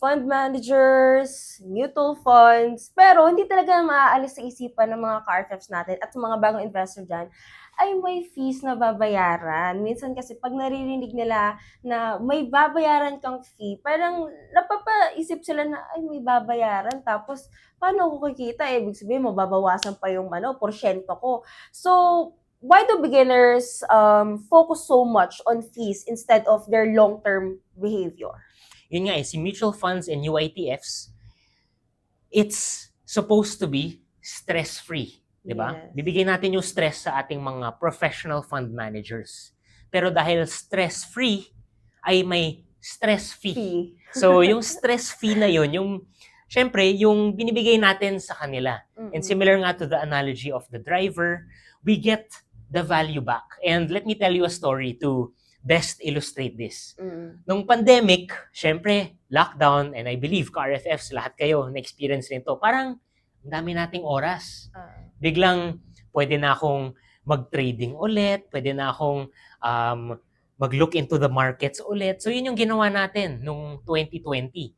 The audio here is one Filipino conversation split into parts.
fund managers, mutual funds, pero hindi talaga maaalis sa isipan ng mga car-thefts natin at sa mga bagong investor dyan, ay may fees na babayaran. Minsan kasi pag naririnig nila na may babayaran kang fee, parang napapaisip sila na, ay may babayaran, tapos paano ko kikita? Ibig sabihin, mababawasan pa yung porsyento ko. So, why do beginners focus so much on fees instead of their long-term behavior? Yun nga si mutual funds and UITFs, it's supposed to be stress-free. Diba? Yes. Bibigyan natin yung stress sa ating mga professional fund managers. Pero dahil stress-free, ay may stress fee. So, yung stress fee na yun, syempre, yung binibigay natin sa kanila. And similar nga to the analogy of the driver, we get the value back. And let me tell you a story to best illustrate this. Nung pandemic, syempre, lockdown, and I believe ka-RFFs, lahat kayo na-experience rin to. Parang, ang dami nating oras. Biglang, pwede na akong mag-trading ulit, pwede na akong mag-look into the markets ulit. So, yun yung ginawa natin nung 2020.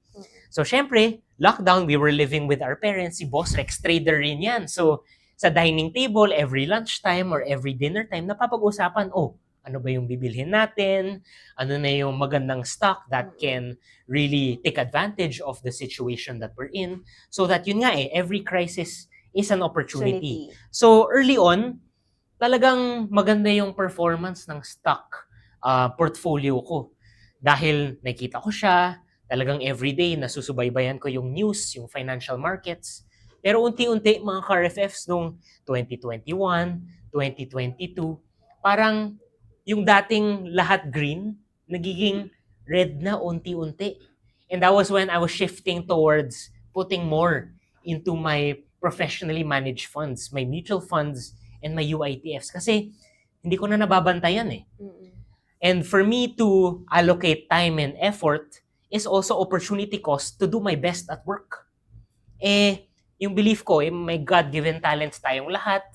So, syempre, lockdown, we were living with our parents. Si Boss Rex, trader rin yan. So, sa dining table, every lunchtime or every dinner time, napapag-usapan, ano ba yung bibilhin natin? Ano na yung magandang stock that can really take advantage of the situation that we're in? So that yun nga every crisis is an opportunity. So early on, talagang maganda yung performance ng stock portfolio ko. Dahil nakita ko siya, talagang everyday nasusubaybayan ko yung news, yung financial markets. Pero unti-unti mga car-FFs nung 2021, 2022, parang yung dating lahat green, nagiging red na unti-unti. And that was when I was shifting towards putting more into my professionally managed funds, my mutual funds, and my UITFs. Kasi hindi ko na nababantayan And for me to allocate time and effort is also opportunity cost to do my best at work. Yung belief ko, may God-given talents tayong lahat,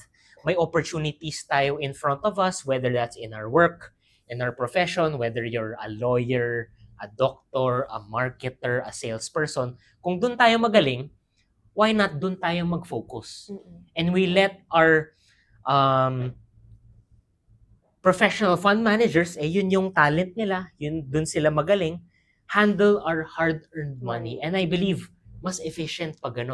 may opportunities tayo in front of us, whether that's in our work, in our profession, whether you're a lawyer, a doctor, a marketer, a salesperson. Kung dun tayo magaling, why not dun tayo mag-focus? And we let our professional fund managers, yun yung talent nila, yun dun sila magaling, handle our hard-earned money. And I believe, mas efficient pag ganun.